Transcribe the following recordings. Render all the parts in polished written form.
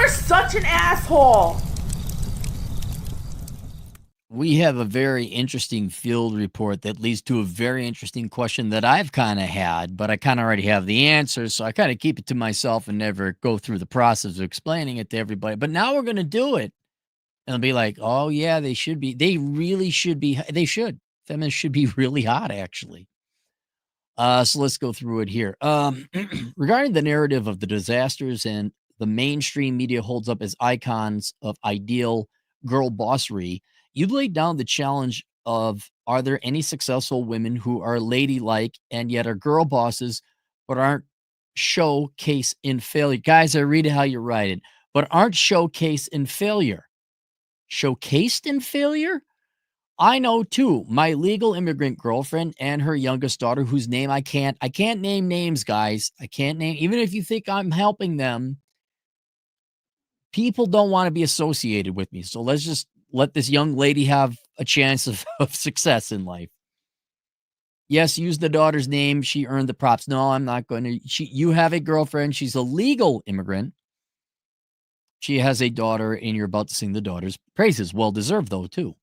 You're such an asshole. We have a very interesting field report that leads to a very interesting question that I've kind of had, but I kind of already have the answer. So I kind of keep it to myself and never go through the process of explaining it to everybody. But now we're going to do it. And they'll be like, oh, yeah, they should be. They really should be. They should. Feminists should be really hot, actually. So let's go through it here. Regarding the narrative of the disasters and the mainstream media holds up as icons of ideal girl bossery, you laid down the challenge of, are there any successful women who are ladylike and yet are girl bosses but aren't showcase in failure? Guys, I read it how you write it, but aren't showcase in failure. Showcased in failure? I know too. My legal immigrant girlfriend and her youngest daughter, whose name I can't name names, guys. I can't name, even if you think I'm helping them, people don't want to be associated with me. So let's just let this young lady have a chance of success in life. Yes, use the daughter's name. She earned the props. No, I'm not going to. You have a girlfriend. She's a legal immigrant. She has a daughter, and you're about to sing the daughter's praises. Well deserved, though, too.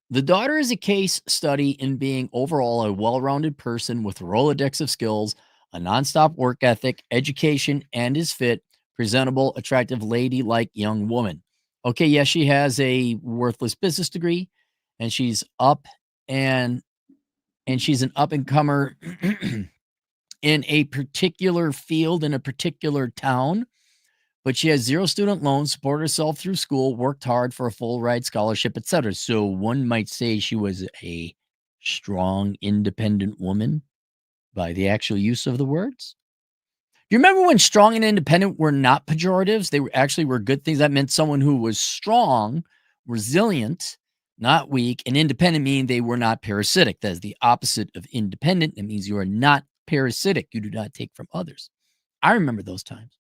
The daughter is a case study in being overall a well-rounded person with a Rolodex of skills, a nonstop work ethic, education, and is fit, presentable, attractive, lady-like young woman. Okay, yes, she has a worthless business degree, and she's and she's an up and comer in a particular field in a particular town. But she has 0 student loans, supported herself through school, worked hard for a full ride scholarship, etc. So one might say she was a strong, independent woman by the actual use of the words. Do you remember when strong and independent were not pejoratives? They were good things. That meant someone who was strong, resilient, not weak, and independent, meaning they were not parasitic. That is the opposite of independent. It means you are not parasitic. You do not take from others. I remember those times.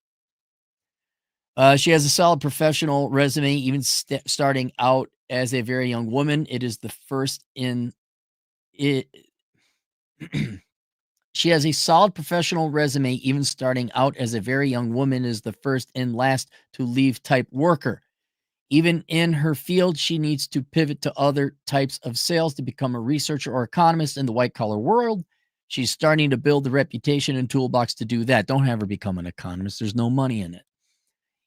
She has a solid professional resume, even starting out as a very young woman. It is the first in it. She has a solid professional resume, even starting out as a very young woman, is the first and last to leave type worker. Even in her field, she needs to pivot to other types of sales to become a researcher or economist in the white collar world. She's starting to build the reputation and toolbox to do that. Don't have her become an economist. There's no money in it.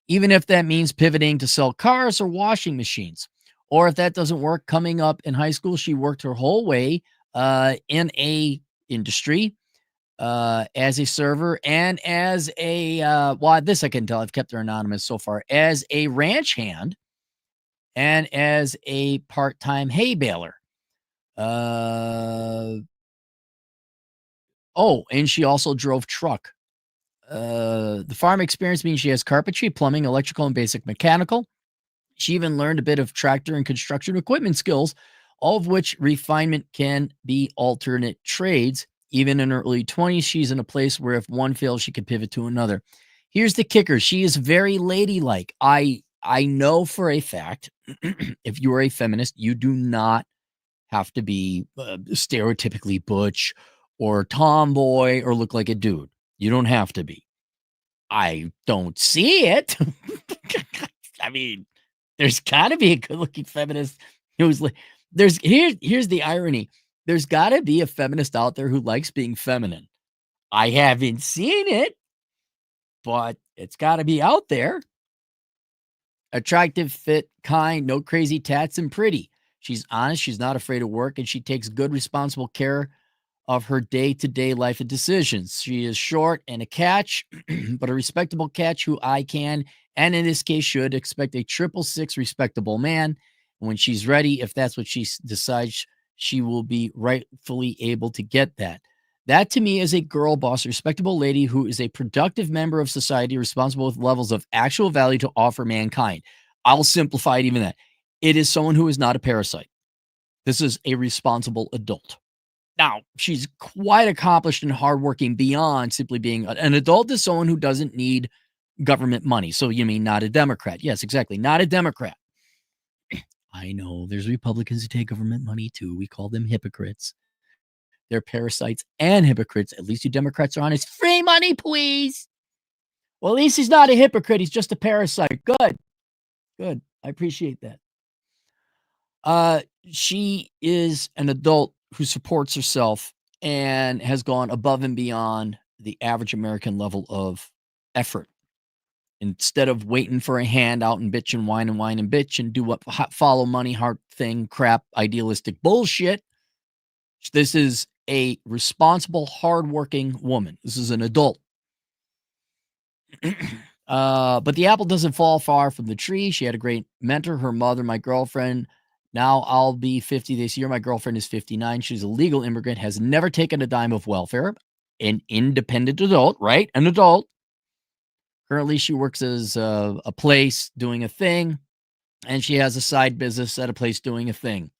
Even if that means pivoting to sell cars or washing machines. Or if that doesn't work, coming up in high school, she worked her whole way in a industry as a server and as a, well, this I can tell, I've kept her anonymous so far, as a ranch hand and as a part-time hay baler. Oh, and she also drove truck. The farm experience means she has carpentry, plumbing, electrical, and basic mechanical. She even learned a bit of tractor and construction equipment skills, all of which refinement can be alternate trades. Even in her early 20s, she's in a place where if one fails, she can pivot to another. Here's the kicker. She is very ladylike. I know for a fact, if you are a feminist, you do not have to be stereotypically butch or tomboy or look like a dude. You don't have to be. I don't see it. I mean, there's got to be a good-looking feminist who's like, here's the irony. There's got to be a feminist out there who likes being feminine. I haven't seen it, but it's got to be out there. Attractive, fit, kind, no crazy tats, and pretty. She's honest. She's not afraid of work, and she takes good, responsible care of her day-to-day life and decisions. She is short and a catch, but a respectable catch who I can, and in this case should, expect a 666 respectable man. And when she's ready, if that's what she decides, she will be rightfully able to get that. That to me is a girl boss, a respectable lady who is a productive member of society, responsible with levels of actual value to offer mankind. I'll simplify it even that. It is someone who is not a parasite. This is a responsible adult. Now, she's quite accomplished and hardworking beyond simply being an adult is someone who doesn't need government money. So you mean not a Democrat? Yes, exactly. Not a Democrat. I know there's Republicans who take government money too. We call them hypocrites. They're parasites and hypocrites. At least you Democrats are honest. Free money, please. Well, at least he's not a hypocrite. He's just a parasite. Good. Good. I appreciate that. She is an adult who supports herself and has gone above and beyond the average American level of effort. Instead of waiting for a handout and bitch and whine and bitch and do what follow money, heart thing, crap, idealistic bullshit. This is a responsible, hardworking woman. This is an adult. But the apple doesn't fall far from the tree. She had a great mentor, her mother, my girlfriend. Now I'll be 50 this year. My girlfriend is 59. She's a legal immigrant, has never taken a dime of welfare, an independent adult, right? An adult. Currently, she works as a place doing a thing, and she has a side business at a place doing a thing.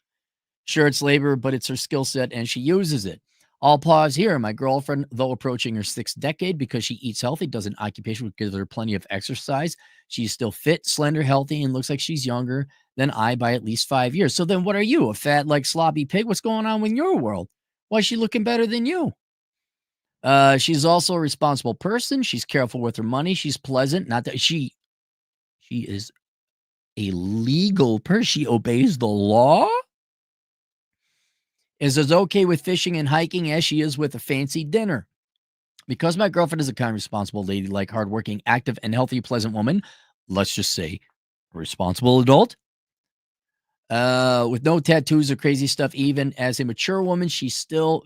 Sure, it's labor, but it's her skill set, and she uses it. I'll pause here. My girlfriend, though approaching her sixth decade because she eats healthy, does an occupation which gives her plenty of exercise. She's still fit, slender, healthy, and looks like she's younger than I by at least 5 years. So then what are you, a fat, like, sloppy pig? What's going on in your world? Why is she looking better than you? She's also a responsible person. She's careful with her money. She's pleasant. Not that she is a legal person. She obeys the law. Is as okay with fishing and hiking as she is with a fancy dinner. Because my girlfriend is a kind, responsible, ladylike, hardworking, active, and healthy, pleasant woman, let's just say a responsible adult, with no tattoos or crazy stuff, even as a mature woman, she is still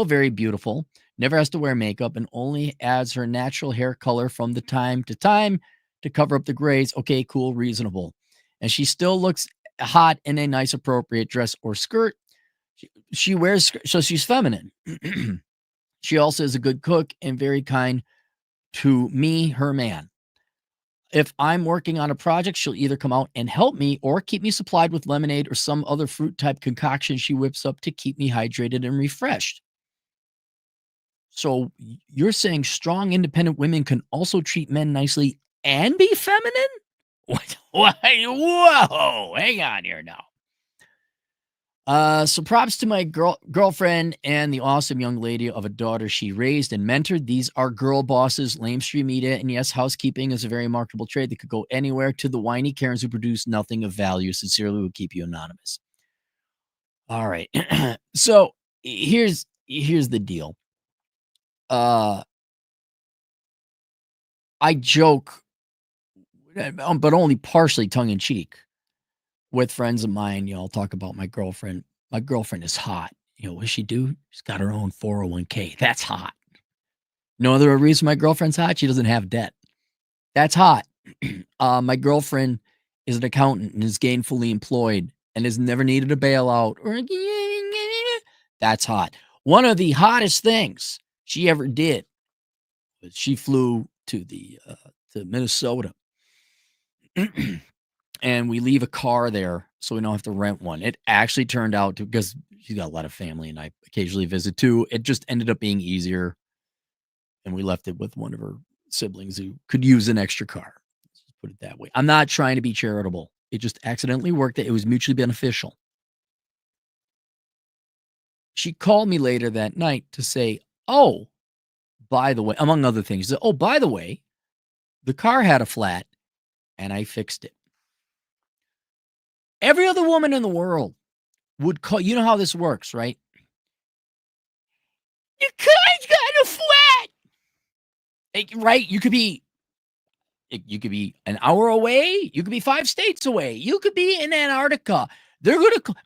very beautiful, never has to wear makeup, and only adds her natural hair color from the time to time to cover up the grays. Okay, cool, reasonable. And she still looks hot in a nice, appropriate dress or skirt. She wears, so she's feminine. She also is a good cook and very kind to me, her man. If I'm working on a project, she'll either come out and help me or keep me supplied with lemonade or some other fruit type concoction she whips up to keep me hydrated and refreshed. So you're saying strong, independent women can also treat men nicely and be feminine? What? Whoa, hang on here now. So props to my girlfriend and the awesome young lady of a daughter she raised and mentored. These are girl bosses, lamestream media, and yes, housekeeping is a very marketable trade that could go anywhere, to the whiny Karens who produce nothing of value. Sincerely, will keep you anonymous. All right. So here's the deal. I joke, but only partially tongue in cheek, with friends of mine. I'll talk about my girlfriend. My girlfriend is hot. What does she do? She's got her own 401k. That's hot. No other reason my girlfriend's hot. She doesn't have debt. That's hot. My girlfriend is an accountant and is gainfully employed and has never needed a bailout. That's hot. One of the hottest things she ever did was she flew to Minnesota. And we leave a car there so we don't have to rent one. It actually turned out to, because she's got a lot of family and I occasionally visit too, it just ended up being easier. And we left it with one of her siblings who could use an extra car. Let's just put it that way. I'm not trying to be charitable. It just accidentally worked. It was mutually beneficial. She called me later that night to say, oh, by the way, among other things, she said, oh, by the way, the car had a flat and I fixed it. Every other woman in the world would call. You know how this works, right? Your car's got a flat. Right? You could be an hour away. You could be 5 states away. You could be in Antarctica.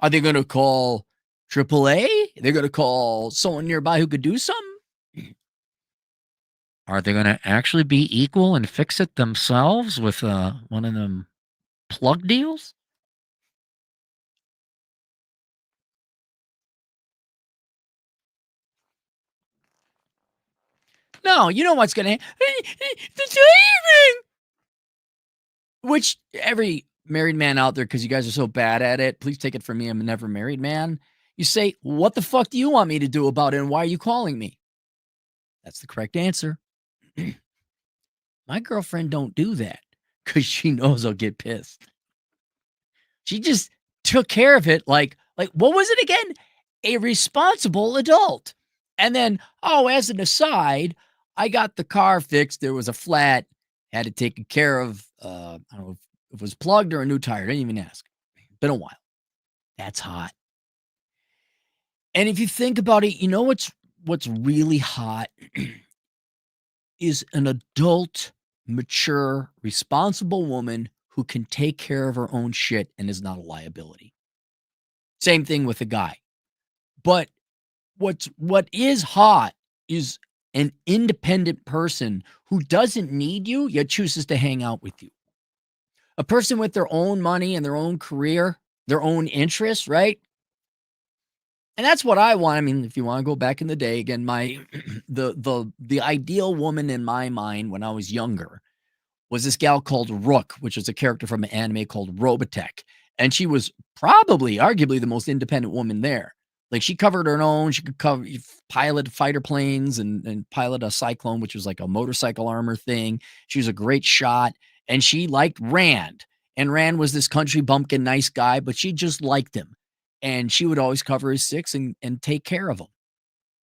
Are they gonna call AAA? They're gonna call someone nearby who could do something. Are they gonna actually be equal and fix it themselves with one of them plug deals? No, you know what's gonna which every married man out there, because you guys are so bad at it, please take it from me, I'm a never married man. You say, what the fuck do you want me to do about it, and why are you calling me? That's the correct answer. My girlfriend don't do that because she knows I'll get pissed. She just took care of it like what was it again? A responsible adult. And then, oh, as an aside, I got the car fixed. There was a flat, had to take care of. I don't know if it was plugged or a new tire. Didn't even ask. Been a while. That's hot. And if you think about it, you know what's really hot is an adult, mature, responsible woman who can take care of her own shit and is not a liability. Same thing with a guy. But what is hot is an independent person who doesn't need you yet chooses to hang out with you. A person with their own money and their own career, their own interests, right? And that's what I want. I mean, if you want to go back in the day again, my the ideal woman in my mind when I was younger was this gal called Rook, which is a character from an anime called Robotech. And she was probably, arguably, the most independent woman there. Like she covered her own. She could pilot fighter planes and pilot a Cyclone, which was like a motorcycle armor thing. She was a great shot. And she liked Rand. And Rand was this country bumpkin nice guy, but she just liked him. And she would always cover his six and take care of him.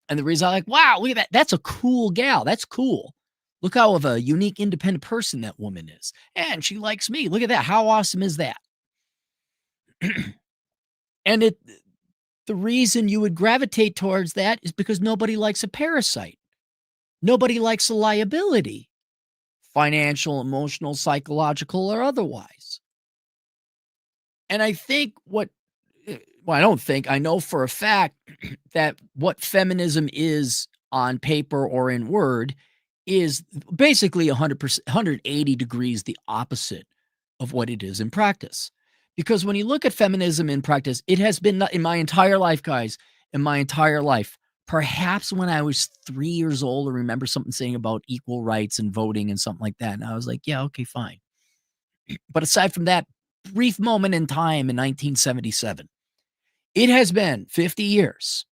And the reason I'm like, wow, look at that. That's a cool gal. That's cool. Look how of a unique, independent person that woman is. And she likes me. Look at that. How awesome is that? And the reason you would gravitate towards that is because nobody likes a parasite. Nobody likes a liability, financial, emotional, psychological, or otherwise. And I think well, I don't think, I know for a fact that what feminism is on paper or in word is basically 100%, 180 degrees the opposite of what it is in practice. Because when you look at feminism in practice, it has been in my entire life, guys, in my entire life, perhaps when I was 3 years old, I remember something saying about equal rights and voting and something like that. And I was like, yeah, okay, fine. But aside from that brief moment in time in 1977, it has been 50 years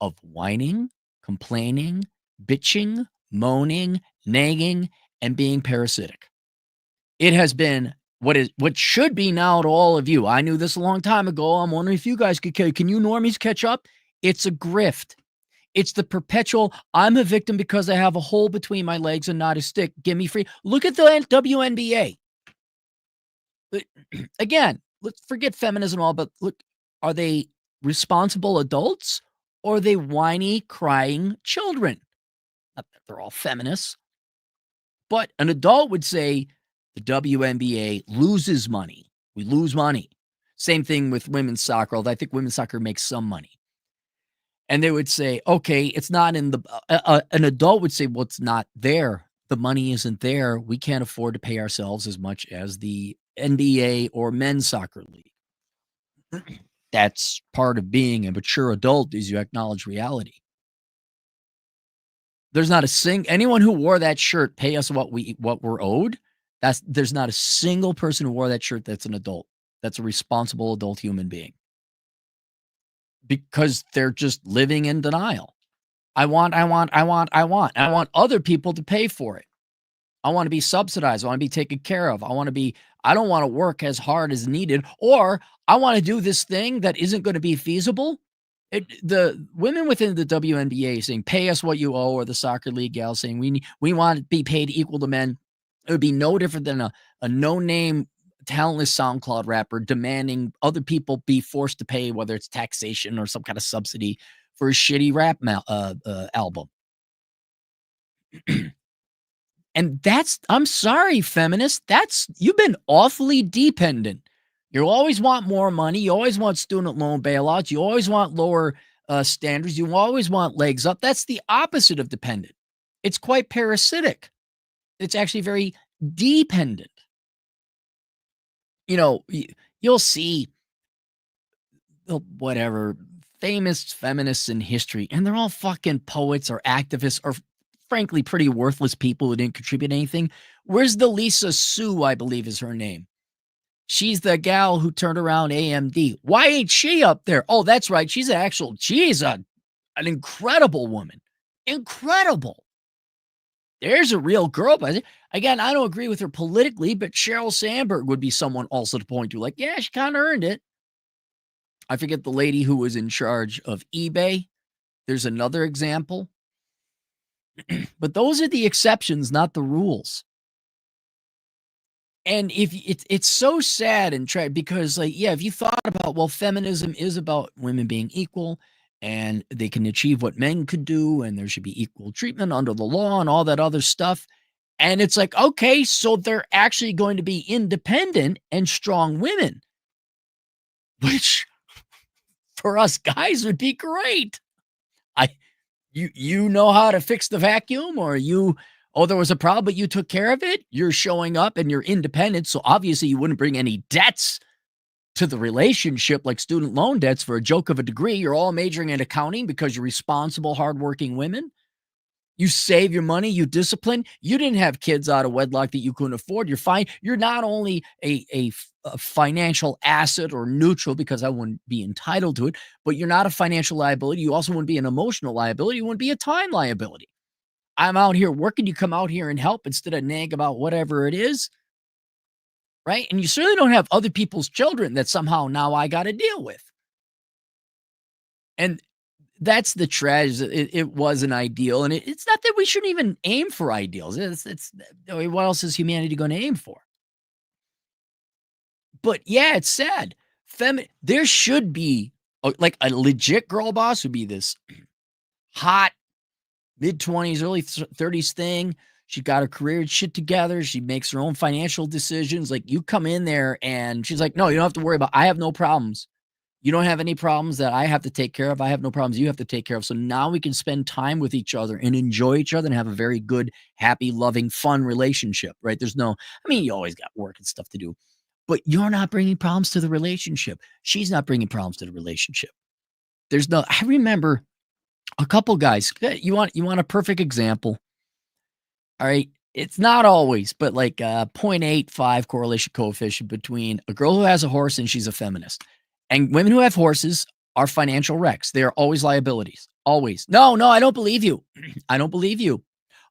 of whining, complaining, bitching, moaning, nagging, and being parasitic. It has been what should be now to all of you. I knew this a long time ago. I'm wondering if you guys can you normies catch up? It's a grift. It's the perpetual, I'm a victim because I have a hole between my legs and not a stick. Give me free. Look at the WNBA. Again, let's forget feminism all, but look, are they responsible adults or are they whiny, crying children? Not that they're all feminists, but an adult would say the WNBA loses money. We lose money. Same thing with women's soccer, although I think women's soccer makes some money. And they would say, okay, it's not in the, an adult would say, well, it's not there. The money isn't there. We can't afford to pay ourselves as much as the NBA or men's soccer league. That's part of being a mature adult is you acknowledge reality. There's not anyone who wore that shirt, pay us what we're owed. There's not a single person who wore that shirt that's an adult. That's a responsible adult human being. Because they're just living in denial. I want other people to pay for it. I want to be subsidized. I want to be taken care of. I don't want to work as hard as needed, or I want to do this thing that isn't going to be feasible. The women within the WNBA saying, pay us what you owe, or the soccer league gal saying, we want to be paid equal to men. It would be no different than a no-name, talentless SoundCloud rapper demanding other people be forced to pay, whether it's taxation or some kind of subsidy for a shitty rap album. And I'm sorry, feminists, you've been awfully dependent. You always want more money. You always want student loan bailouts. You always want lower standards. You always want legs up. That's the opposite of dependent. It's quite parasitic. It's actually very dependent. You know, you'll see whatever famous feminists in history, and they're all fucking poets or activists or frankly pretty worthless people who didn't contribute anything. Where's the Lisa Sue, I believe is her name? She's the gal who turned around AMD. Why ain't she up there? Oh, that's right. She's an incredible woman. Incredible. There's a real girl. But again, I don't agree with her politically, but Sheryl Sandberg would be someone also to point to. Like, yeah, she kind of earned it. I forget the lady who was in charge of eBay. There's another example. But those are the exceptions, not the rules. And if it's so sad and because like, yeah, if you thought about, well, feminism is about women being equal and they can achieve what men could do and there should be equal treatment under the law and all that other stuff. And it's like, okay, so they're actually going to be independent and strong women, which for us guys would be great. I you know how to fix the vacuum, or oh, there was a problem but you took care of it. You're showing up and you're independent, so obviously you wouldn't bring any debts to the relationship like student loan debts for a joke of a degree. You're all majoring in accounting because you're responsible, hardworking women. You save your money, you discipline. You didn't have kids out of wedlock that you couldn't afford. You're fine. You're not only a financial asset or neutral because I wouldn't be entitled to it, but you're not a financial liability. You also wouldn't be an emotional liability. You wouldn't be a time liability. I'm out here working. You come out here and help instead of nag about whatever it is, right? And you certainly don't have other people's children that somehow now I got to deal with. And that's the tragedy. It was an ideal, and it's not that we shouldn't even aim for ideals. It's I mean, what else is humanity going to aim for? But yeah, it's sad. There should be like a legit girl boss would be this hot mid-20s, early 30s thing. She got her career and shit together. She makes her own financial decisions. Like you come in there and she's like, no, you don't have to worry about. I have no problems. You don't have any problems that I have to take care of. I have no problems you have to take care of. So now we can spend time with each other and enjoy each other and have a very good, happy, loving, fun relationship, right? I mean, you always got work and stuff to do, but you're not bringing problems to the relationship. She's not bringing problems to the relationship. I remember a couple guys. You want a perfect example. All right. It's not always, but like 0.85 correlation coefficient between a girl who has a horse and she's a feminist. And women who have horses are financial wrecks. They are always liabilities. Always. No, I don't believe you. I don't believe you.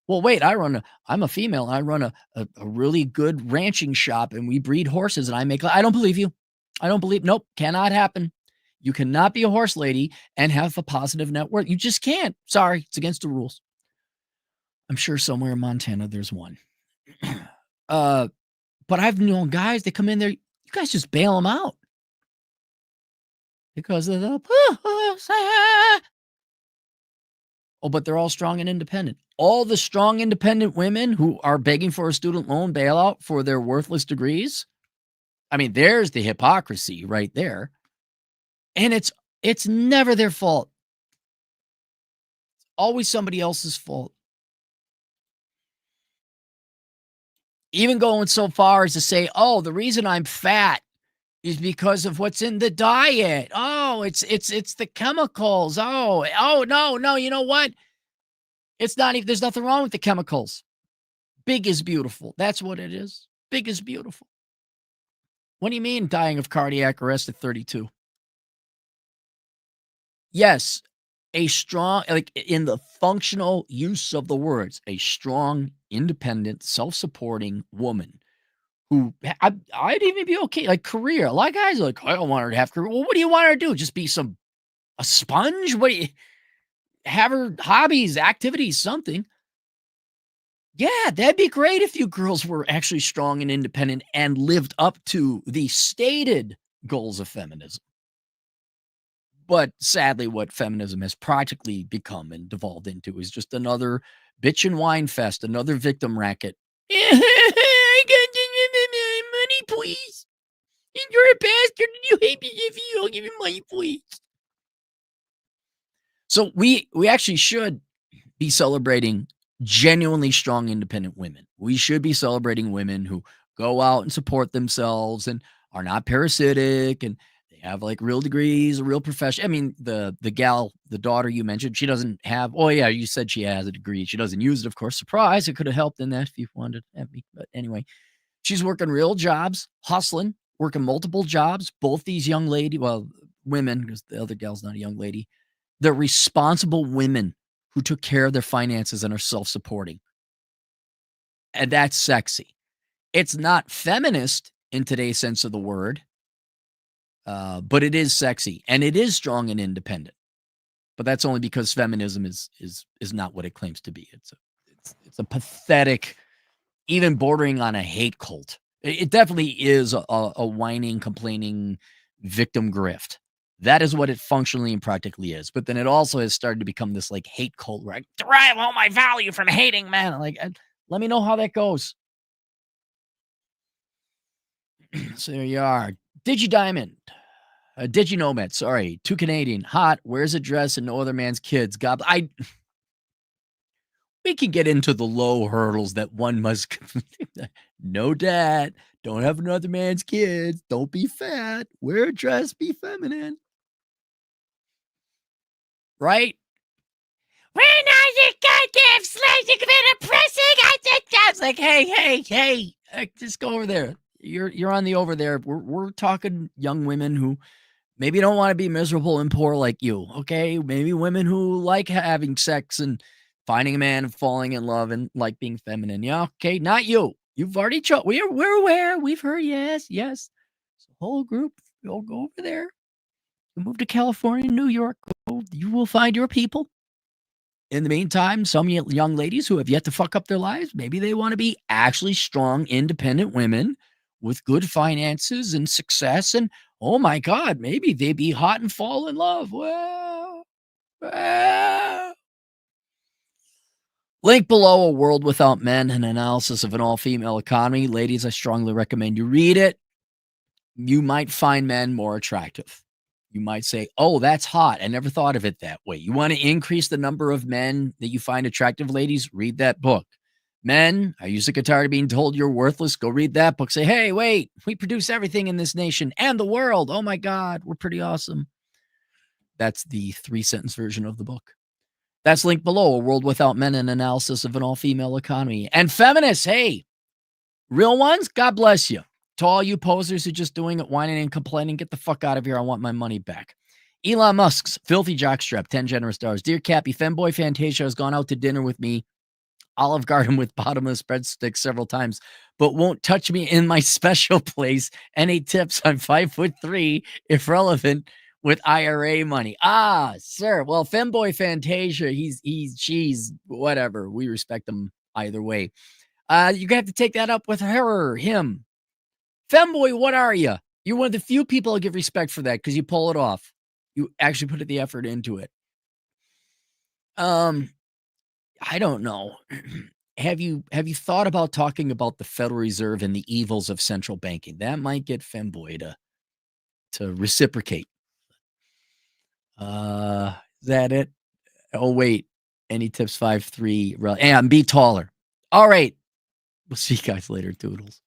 Well, wait, I'm a female. And I run a really good ranching shop and we breed horses and I don't believe you. Nope, cannot happen. You cannot be a horse lady and have a positive net worth. You just can't. Sorry, it's against the rules. I'm sure somewhere in Montana there's one. uh, but I've known guys that come in there, you guys just bail them out because of the oh, but they're all strong and independent. All the strong, independent women who are begging for a student loan bailout for their worthless degrees. I mean, there's the hypocrisy right there. And it's never their fault. Always somebody else's fault. Even going so far as to say, oh, the reason I'm fat is because of what's in the diet. Oh, it's the chemicals. No, you know what? It's not even, there's nothing wrong with the chemicals. Big is beautiful. That's what it is. Big is beautiful. What do you mean dying of cardiac arrest at 32? Yes, a strong, like in the functional use of the words, a strong, independent, self-supporting woman who I'd even be okay. Like career. A lot of guys are like, I don't want her to have career. Well, what do you want her to do? Just be a sponge? What do you have her hobbies, activities, something? Yeah, that'd be great if you girls were actually strong and independent and lived up to the stated goals of feminism. But sadly, what feminism has practically become and devolved into is just another bitch and whine fest, another victim racket. I got money, please. You're a bastard and you hate me if you don't give me money, please. So we actually should be celebrating genuinely strong, independent women. We should be celebrating women who go out and support themselves and are not parasitic and they have like real degrees, a real profession. I mean, the daughter you mentioned, she doesn't have, oh yeah, you said she has a degree. She doesn't use it, of course. Surprise. It could have helped in that if you wanted to have me. But anyway, she's working real jobs, hustling, working multiple jobs. Both these young lady, well, women, because the other gal's not a young lady, they're responsible women who took care of their finances and are self-supporting. And that's sexy. It's not feminist in today's sense of the word, but it is sexy and it is strong and independent. but that's only because feminism is not what it claims to be. It's a pathetic, even bordering on a hate cult. It definitely is a whining, complaining victim grift. That is what it functionally and practically is. But then it also has started to become this like hate cult where I derive all my value from hating men. Like, let me know how that goes. So there you are. Digi Diamond. Digi Nomad. Sorry. Too Canadian. Hot. Wears a dress and no other man's kids. God, we can get into the low hurdles that one must. No dad. Don't have another man's kids. Don't be fat. Wear a dress. Be feminine. Right? We're not your goddamn slaves. You commit oppressing. I was like, hey, just go over there. You're on the over there. We're talking young women who maybe don't want to be miserable and poor like you. Okay, maybe women who like having sex and finding a man and falling in love and like being feminine. Yeah, okay, not you. You've already chosen. We're aware. We've heard. Yes. So whole group. You'll go over there. You move to California, New York. You will find your people. In the meantime, some young ladies who have yet to fuck up their lives, maybe they want to be actually strong, independent women with good finances and success. And oh my God, maybe they be hot and fall in love. Well. Link below: A World Without Men, an analysis of an all-female economy. Ladies, I strongly recommend you read it. You might find men more attractive. You might say, oh, that's hot. I never thought of it that way. You want to increase the number of men that you find attractive, ladies? Read that book. Men, are you sick and tired of being told you're worthless? Go read that book. Say, hey, wait, we produce everything in this nation and the world. Oh my God, we're pretty awesome. That's the 3-sentence version of the book. That's linked below: A World Without Men, an analysis of an all-female economy. And feminists, hey, real ones, God bless you. To all you posers who are just doing it, whining and complaining, get the fuck out of here. I want my money back. Elon Musk's filthy jockstrap, 10 generous stars. Dear Cappy, Femboy Fantasia has gone out to dinner with me, Olive Garden with bottomless breadsticks several times, but won't touch me in my special place. Any tips? I'm 5'3", if relevant, with IRA money. Ah, sir. Well, Femboy Fantasia, she's whatever. We respect them either way. You have to take that up with her, him. Femboy, what are you? You're one of the few people I give respect for that because you pull it off. You actually put the effort into it. I don't know. Have you thought about talking about the Federal Reserve and the evils of central banking? That might get Femboy to reciprocate. Is that it? Oh, wait. Any tips? 5'3", and be taller. All right. We'll see you guys later. Toodles.